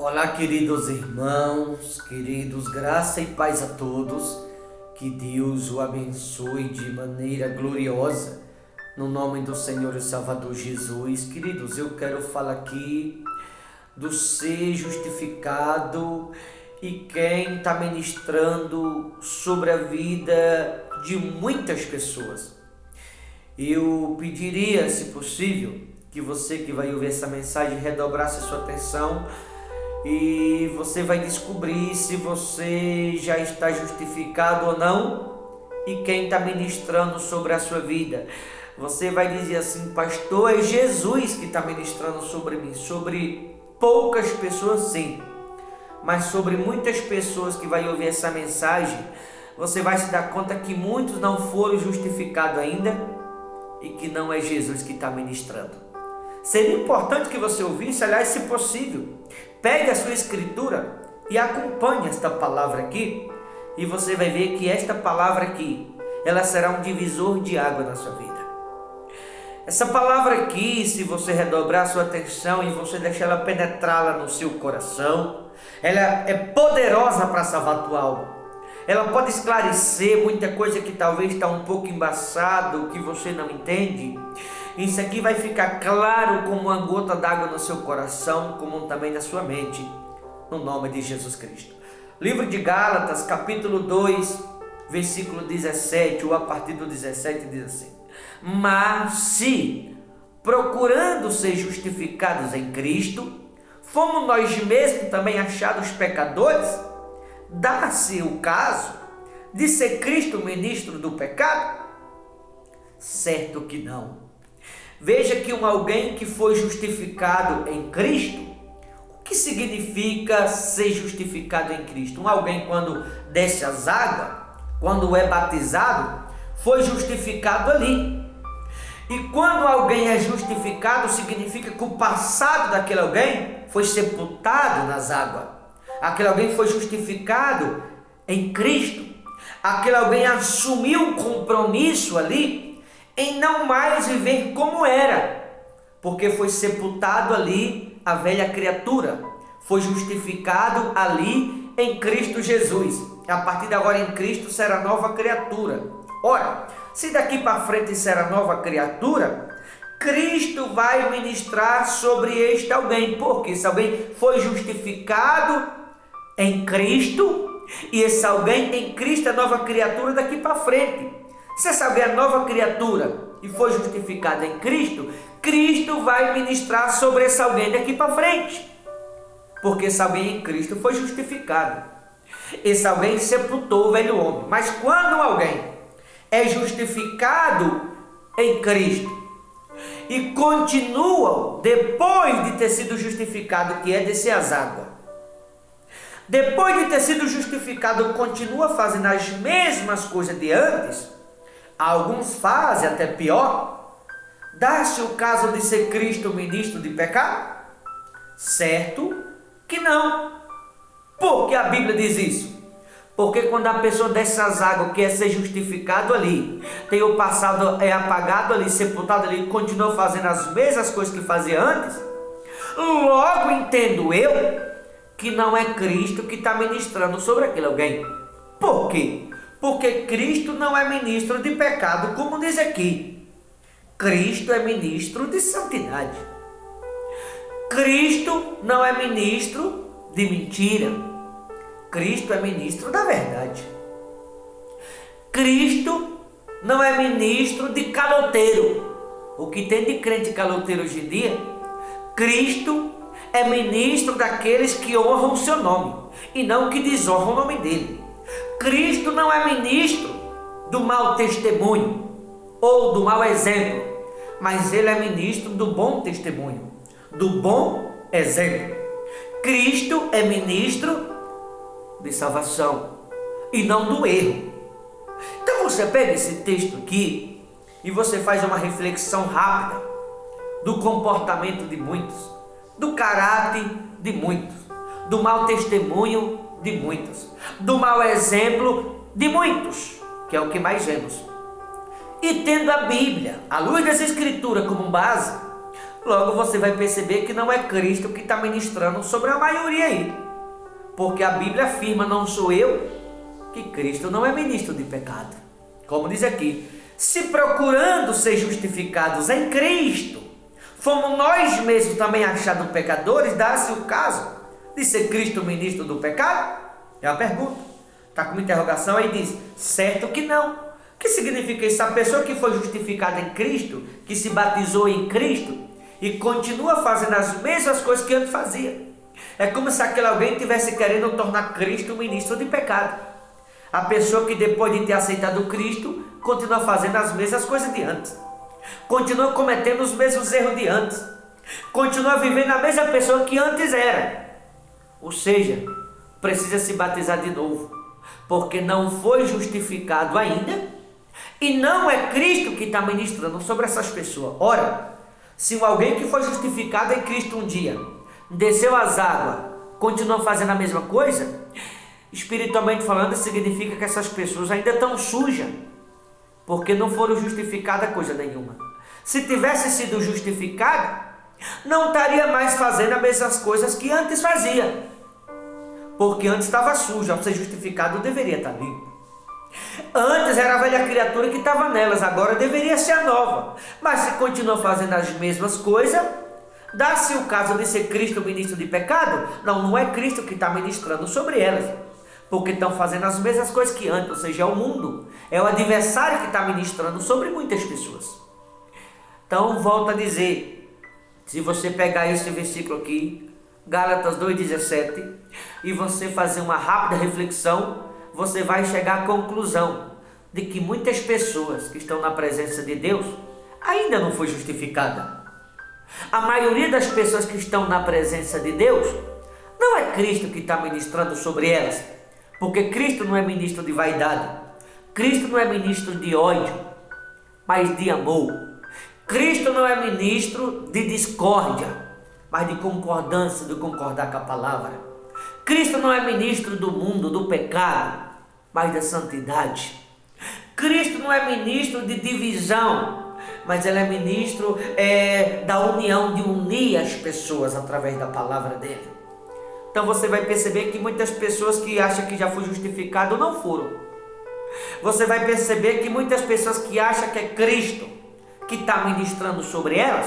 Olá, queridos irmãos, queridos, graça e paz a todos. Que Deus o abençoe de maneira gloriosa, no nome do Senhor e Salvador Jesus. Queridos, eu quero falar aqui do ser justificado e quem está ministrando sobre a vida de muitas pessoas. Eu pediria, se possível, que você que vai ouvir essa mensagem redobrasse a sua atenção e você vai descobrir se você já está justificado ou não e quem está ministrando sobre a sua vida. Você vai dizer assim: pastor, é Jesus que está ministrando sobre mim. Sobre poucas pessoas sim, mas sobre muitas pessoas que vai ouvir essa mensagem, você vai se dar conta que muitos não foram justificados ainda e que não é Jesus que está ministrando. Seria importante que você ouvisse, aliás, se possível, pegue a sua escritura e acompanhe esta palavra aqui, e você vai ver que esta palavra aqui, ela será um divisor de água na sua vida. Essa palavra aqui, se você redobrar a sua atenção e você deixar ela penetrá-la no seu coração, ela é poderosa para salvar a tua alma. Ela pode esclarecer muita coisa que talvez está um pouco embaçado, que você não entende. Isso aqui vai ficar claro como uma gota d'água no seu coração, como também na sua mente, no nome de Jesus Cristo. Livro de Gálatas, capítulo 2, versículo 17, ou a partir do 17, diz assim: mas se, procurando ser justificados em Cristo, fomos nós mesmos também achados pecadores, dá-se o caso de ser Cristo ministro do pecado? Certo que não. Veja que alguém que foi justificado em Cristo, o que significa ser justificado em Cristo? Alguém quando desce as águas, quando é batizado, foi justificado ali. E quando alguém é justificado, significa que o passado daquele alguém foi sepultado nas águas. Aquele alguém foi justificado em Cristo. Aquele alguém assumiu um compromisso ali em não mais viver como era, porque foi sepultado ali a velha criatura, foi justificado ali em Cristo Jesus. A partir de agora em Cristo será nova criatura. Ora, se daqui para frente será nova criatura, Cristo vai ministrar sobre este alguém, porque esse alguém foi justificado em Cristo, e esse alguém em Cristo é nova criatura daqui para frente. Se essa alguém é nova criatura e foi justificado em Cristo, Cristo vai ministrar sobre esse alguém daqui para frente, porque esse alguém em Cristo foi justificado. Esse alguém sepultou o velho homem. Mas quando alguém é justificado em Cristo e continua depois de ter sido justificado, que é descer as águas, depois de ter sido justificado, continua fazendo as mesmas coisas de antes, alguns fazem até pior, dá-se o caso de ser Cristo ministro de pecado? Certo que não. Por que a Bíblia diz isso? Porque quando a pessoa desce as águas, quer ser justificado ali, tem o passado é apagado ali, sepultado ali, continua fazendo as mesmas coisas que fazia antes, logo entendo eu que não é Cristo que está ministrando sobre aquele alguém. Por quê? Porque Cristo não é ministro de pecado, como diz aqui. Cristo é ministro de santidade. Cristo não é ministro de mentira. Cristo é ministro da verdade. Cristo não é ministro de caloteiro. O que tem de crente caloteiro hoje em dia? Cristo é ministro daqueles que honram o seu nome e não que desonram o nome dele. Cristo não é ministro do mau testemunho ou do mau exemplo, mas ele é ministro do bom testemunho, do bom exemplo. Cristo é ministro de salvação e não do erro. Então você pega esse texto aqui e você faz uma reflexão rápida do comportamento de muitos, do caráter de muitos, do mau testemunho de muitos, do mau exemplo de muitos, que é o que mais vemos. E tendo a Bíblia, a luz das Escrituras como base, Logo você vai perceber que não é Cristo que está ministrando sobre a maioria aí. Porque a Bíblia afirma, não sou eu, que Cristo não é ministro de pecado. Como diz aqui, se procurando ser justificados em Cristo, fomos nós mesmos também achados pecadores, dá-se o caso de ser Cristo ministro do pecado? É uma pergunta. Está com uma interrogação aí, diz, certo que não. O que significa isso? A pessoa que foi justificada em Cristo, que se batizou em Cristo e continua fazendo as mesmas coisas que antes fazia. É como se aquele alguém estivesse querendo tornar Cristo ministro de pecado. A pessoa que depois de ter aceitado Cristo, continua fazendo as mesmas coisas de antes. Continua cometendo os mesmos erros de antes. Continua vivendo a mesma pessoa que antes era. Ou seja, precisa se batizar de novo. Porque não foi justificado ainda. E não é Cristo que está ministrando sobre essas pessoas. Ora, se alguém que foi justificado em Cristo um dia, desceu as águas, continua fazendo a mesma coisa, espiritualmente falando, significa que essas pessoas ainda estão sujas, porque não foram justificadas coisa nenhuma. Se tivesse sido justificada, não estaria mais fazendo as mesmas coisas que antes fazia, porque antes estava suja. Ao ser justificado deveria estar limpo. Antes era a velha criatura que estava nelas, agora deveria ser a nova. Mas se continua fazendo as mesmas coisas, dá-se o caso de ser Cristo ministro de pecado? Não é Cristo que está ministrando sobre elas, porque estão fazendo as mesmas coisas que antes, ou seja, é o mundo, é o adversário que está ministrando sobre muitas pessoas. Então, volto a dizer, se você pegar esse versículo aqui, Gálatas 2,17, e você fazer uma rápida reflexão, você vai chegar à conclusão de que muitas pessoas que estão na presença de Deus ainda não foi justificada. A maioria das pessoas que estão na presença de Deus, não é Cristo que está ministrando sobre elas, porque Cristo não é ministro de vaidade, Cristo não é ministro de ódio, mas de amor. Cristo não é ministro de discórdia, mas de concordância, de concordar com a palavra. Cristo não é ministro do mundo, do pecado, mas da santidade. Cristo não é ministro de divisão, mas ele é ministro da união, de unir as pessoas através da palavra dele. Então você vai perceber que muitas pessoas que acham que já foi justificado não foram. Você vai perceber que muitas pessoas que acham que é Cristo que está ministrando sobre elas,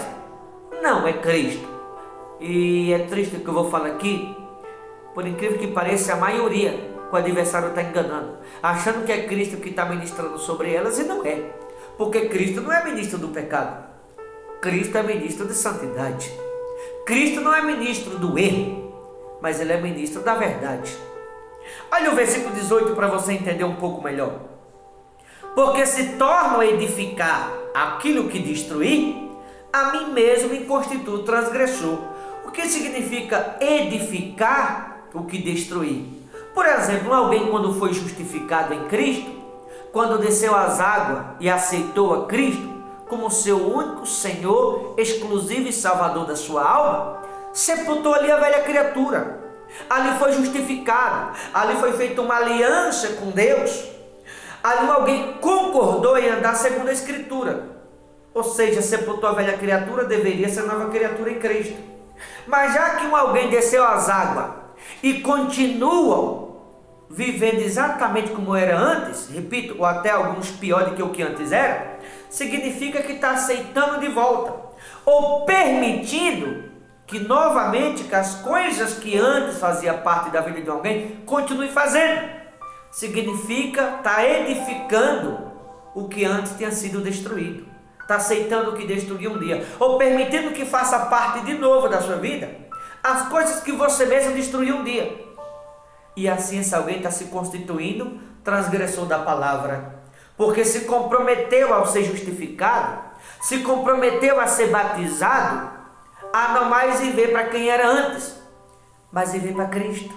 não é Cristo. E é triste o que eu vou falar aqui, por incrível que pareça, a maioria que o adversário está enganando, achando que é Cristo que está ministrando sobre elas, e não é. Porque Cristo não é ministro do pecado, Cristo é ministro de santidade. Cristo não é ministro do erro, mas ele é ministro da verdade. Olha o versículo 18 para você entender um pouco melhor. Porque se torno a edificar aquilo que destruí, a mim mesmo me constituo transgressor. O que significa edificar o que destruir? Por exemplo, alguém quando foi justificado em Cristo, quando desceu às águas e aceitou a Cristo como seu único Senhor, exclusivo e Salvador da sua alma, sepultou ali a velha criatura, ali foi justificado, ali foi feita uma aliança com Deus, ali alguém concordou em andar segundo a Escritura, ou seja, sepultou a velha criatura, deveria ser nova criatura em Cristo. Mas já que alguém desceu às águas e continuam vivendo exatamente como era antes, repito, ou até alguns pior do que o que antes era, significa que está aceitando de volta, ou permitindo que novamente que as coisas que antes faziam parte da vida de alguém, continue fazendo. Significa estar edificando o que antes tinha sido destruído. Está aceitando o que destruiu um dia, ou permitindo que faça parte de novo da sua vida as coisas que você mesmo destruiu um dia. E assim esse alguém está se constituindo transgressor da palavra, porque se comprometeu ao ser justificado, se comprometeu a ser batizado, a não mais viver para quem era antes, mas viver para Cristo.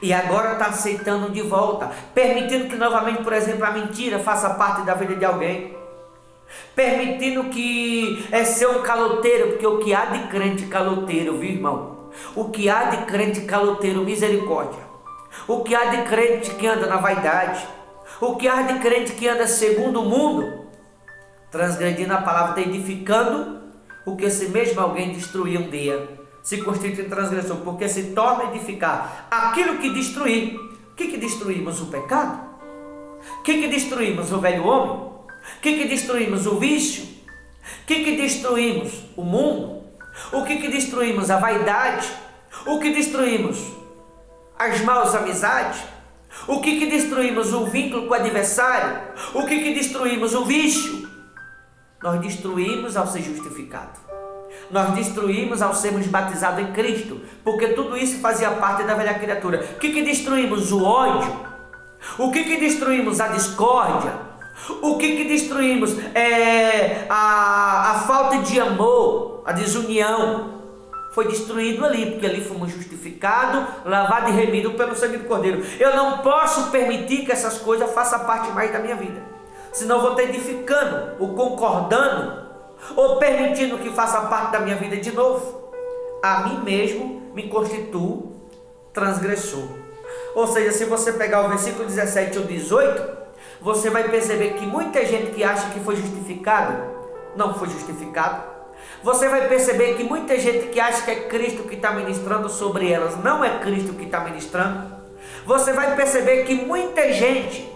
E agora está aceitando de volta, permitindo que novamente, por exemplo, a mentira faça parte da vida de alguém, permitindo que ser um caloteiro, porque o que há de crente caloteiro, viu, irmão? O que há de crente caloteiro, misericórdia. O que há de crente que anda na vaidade, o que há de crente que anda segundo o mundo, transgredindo a palavra, está edificando porque se mesmo alguém destruir um dia, se constitui em transgressor, porque se torna a edificar aquilo que destruir. O que destruímos? O pecado? O que destruímos? O velho homem? O que destruímos? O vício? O que destruímos? O mundo? O que destruímos? A vaidade? O que destruímos? As maus amizades? O que destruímos? O vínculo com o adversário? O que destruímos? O vício? Nós destruímos ao ser justificado. Nós destruímos ao sermos batizados em Cristo, porque tudo isso fazia parte da velha criatura. O que destruímos? O ódio. O que destruímos? A discórdia. O que destruímos? A falta de amor, a desunião. Foi destruído ali, porque ali fomos justificados, lavados e remidos pelo sangue do Cordeiro. Eu não posso permitir que essas coisas façam parte mais da minha vida, senão eu vou estar edificando, ou concordando, ou permitindo que faça parte da minha vida de novo. A mim mesmo me constituo transgressor. Ou seja, se você pegar o versículo 17 ou 18, você vai perceber que muita gente que acha que foi justificado, não foi justificado. Você vai perceber que muita gente que acha que é Cristo que está ministrando sobre elas, não é Cristo que está ministrando. Você vai perceber que muita gente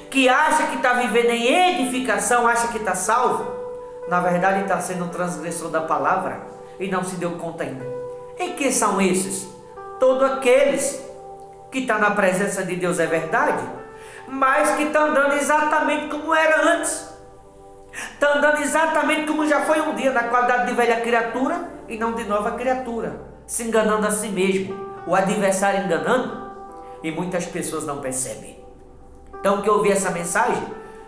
que acha que está vivendo em edificação, acha que está salvo, na verdade está sendo um transgressor da palavra e não se deu conta ainda. E quem são esses? Todos aqueles que estão na presença de Deus, é verdade, mas que estão andando exatamente como era antes. Está andando exatamente como já foi um dia, na qualidade de velha criatura e não de nova criatura, se enganando a si mesmo, o adversário enganando, e muitas pessoas não percebem. Então, que ouvir essa mensagem,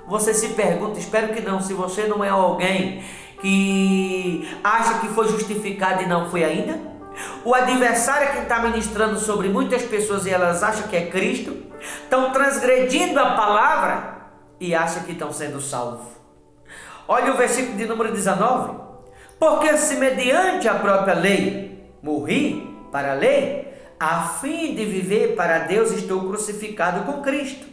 você se pergunta, espero que não, se você não é alguém que acha que foi justificado e não foi ainda, o adversário é quem está ministrando sobre muitas pessoas e elas acham que é Cristo, estão transgredindo a palavra e acham que estão sendo salvos. Olha o versículo de número 19. Porque se mediante a própria lei morri para a lei, a fim de viver para Deus estou crucificado com Cristo.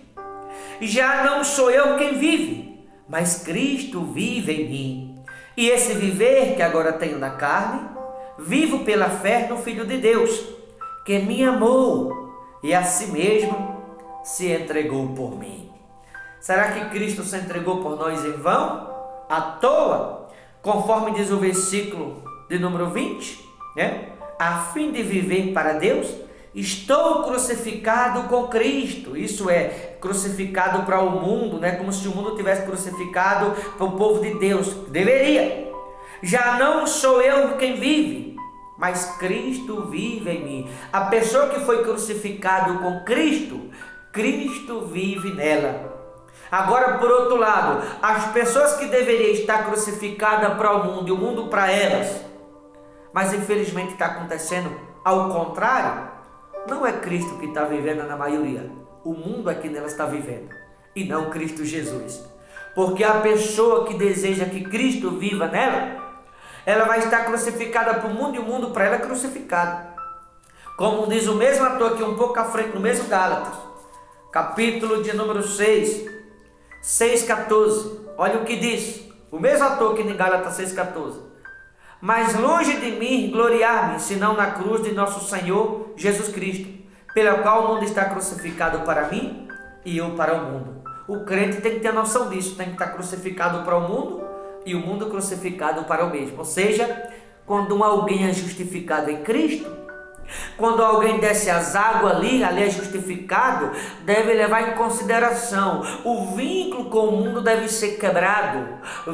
Já não sou eu quem vive, mas Cristo vive em mim. E esse viver que agora tenho na carne, vivo pela fé no Filho de Deus, que me amou e a si mesmo se entregou por mim. Será que Cristo se entregou por nós em vão? À toa? Conforme diz o versículo de número 20, né? A fim de viver para Deus, estou crucificado com Cristo. Isso é, crucificado para o mundo, né? Como se o mundo tivesse crucificado para o povo de Deus. Deveria. Já não sou eu quem vive, mas Cristo vive em mim. A pessoa que foi crucificado com Cristo, Cristo vive nela. Agora, por outro lado, as pessoas que deveriam estar crucificadas para o mundo e o mundo para elas, mas infelizmente está acontecendo ao contrário, não é Cristo que está vivendo na maioria, o mundo é que nela está vivendo, e não Cristo Jesus. Porque a pessoa que deseja que Cristo viva nela, ela vai estar crucificada para o mundo e o mundo para ela é crucificado. Como diz o mesmo autor aqui um pouco à frente, no mesmo Gálatas, capítulo de número 6,14. Olha o que diz, o mesmo autor que em Gálatas 6,14. Mas longe de mim gloriar-me, senão na cruz de nosso Senhor Jesus Cristo, pela qual o mundo está crucificado para mim e eu para o mundo. O crente tem que ter noção disso, tem que estar crucificado para o mundo e o mundo crucificado para o mesmo. Ou seja, quando alguém é justificado em Cristo, quando alguém desce as águas ali é justificado, deve levar em consideração o vínculo com o mundo deve ser quebrado,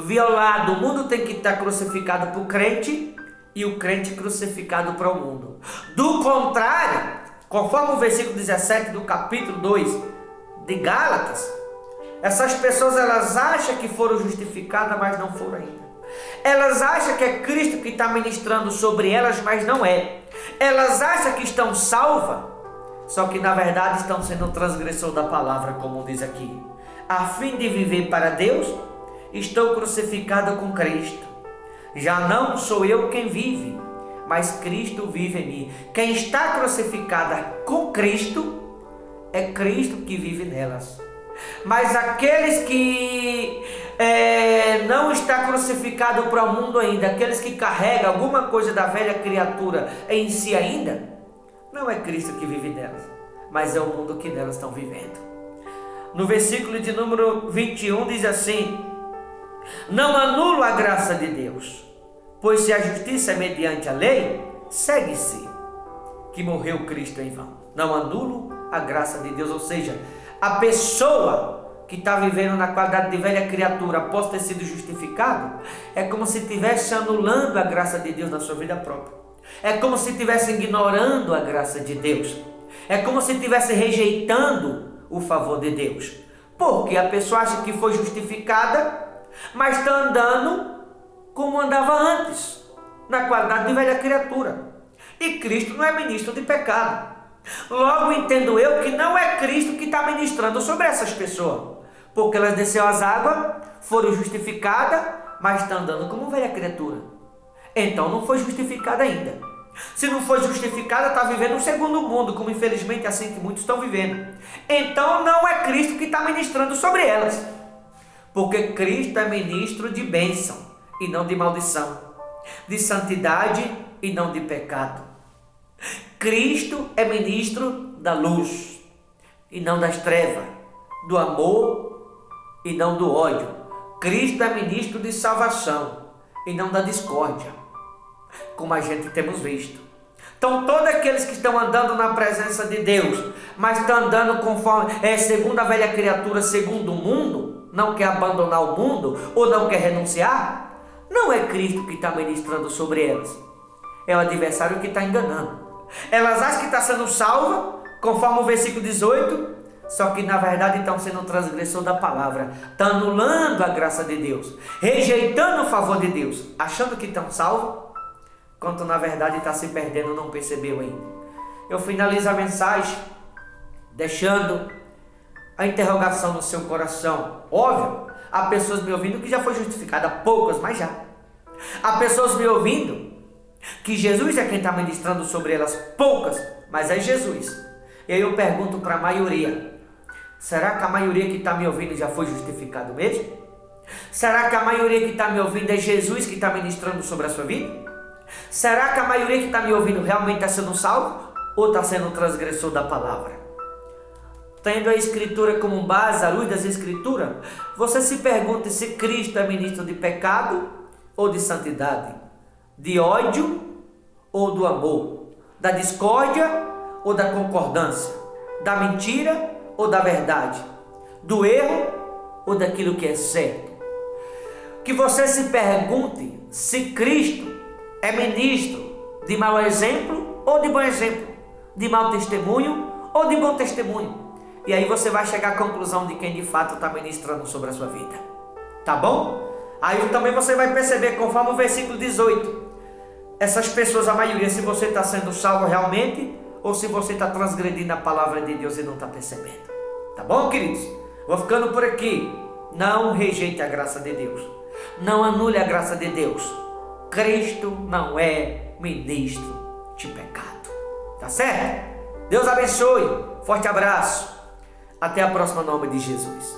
violado. O mundo tem que estar crucificado para o crente e o crente crucificado para o mundo. Do contrário, conforme o versículo 17 do capítulo 2 de Gálatas, essas pessoas elas acham que foram justificadas, mas não foram ainda. Elas acham que é Cristo que está ministrando sobre elas, mas não é. Elas acham que estão salvas, só que na verdade estão sendo transgressor da palavra, como diz aqui. A fim de viver para Deus, estou crucificado com Cristo. Já não sou eu quem vive, mas Cristo vive em mim. Quem está crucificada com Cristo, é Cristo que vive nelas. Mas aqueles que não está crucificado para o mundo ainda, aqueles que carregam alguma coisa da velha criatura em si ainda, não é Cristo que vive nelas, mas é o mundo que nelas estão vivendo. No versículo de número 21 diz assim: não anulo a graça de Deus, pois se a justiça é mediante a lei, segue-se que morreu Cristo em vão. Não anulo a graça de Deus, ou seja, a pessoa que está vivendo na qualidade de velha criatura após ter sido justificado, é como se estivesse anulando a graça de Deus na sua vida própria. É como se estivesse ignorando a graça de Deus. É como se estivesse rejeitando o favor de Deus. Porque a pessoa acha que foi justificada, mas está andando como andava antes, na qualidade de velha criatura. E Cristo não é ministro de pecado. Logo entendo eu que não é Cristo que está ministrando sobre essas pessoas, porque elas desceram as águas, foram justificadas, mas estão andando como velha criatura. Então não foi justificada ainda. Se não foi justificada, está vivendo um segundo mundo, como infelizmente é assim que muitos estão vivendo. Então não é Cristo que está ministrando sobre elas, porque Cristo é ministro de bênção e não de maldição, de santidade e não de pecado. Cristo é ministro da luz e não das trevas, do amor e não do ódio. Cristo é ministro de salvação e não da discórdia, como a gente temos visto. Então todos aqueles que estão andando na presença de Deus, mas estão andando conforme segundo a velha criatura, segundo o mundo, não quer abandonar o mundo ou não quer renunciar, não é Cristo que está ministrando sobre elas, é o adversário que está enganando. Elas acham que está sendo salva, conforme o versículo 18, só que na verdade estão sendo transgressor da palavra, estão anulando a graça de Deus, rejeitando o favor de Deus, achando que estão salvos, quando na verdade está se perdendo, não percebeu ainda. Eu finalizo a mensagem deixando a interrogação no seu coração. Óbvio, há pessoas me ouvindo que já foi justificada, poucas, mas já. Há pessoas me ouvindo que Jesus é quem está ministrando sobre elas, poucas, mas é Jesus. E aí eu pergunto para a maioria: será que a maioria que está me ouvindo já foi justificado mesmo? Será que a maioria que está me ouvindo é Jesus que está ministrando sobre a sua vida? Será que a maioria que está me ouvindo realmente está sendo salvo ou está sendo transgressor da palavra? Tendo a Escritura como base, a luz das Escrituras, você se pergunta se Cristo é ministro de pecado ou de santidade, de ódio ou do amor, da discórdia ou da concordância, da mentira ou da verdade, do erro ou daquilo que é certo. Que você se pergunte se Cristo é ministro de mau exemplo ou de bom exemplo, de mau testemunho ou de bom testemunho. E aí você vai chegar à conclusão de quem de fato está ministrando sobre a sua vida. Tá bom? Aí também você vai perceber, conforme o versículo 18, essas pessoas, a maioria, se você está sendo salvo realmente ou se você está transgredindo a palavra de Deus e não está percebendo. Tá bom, queridos? Vou ficando por aqui. Não rejeite a graça de Deus. Não anule a graça de Deus. Cristo não é ministro de pecado. Tá certo? Deus abençoe. Forte abraço. Até a próxima, em nome de Jesus.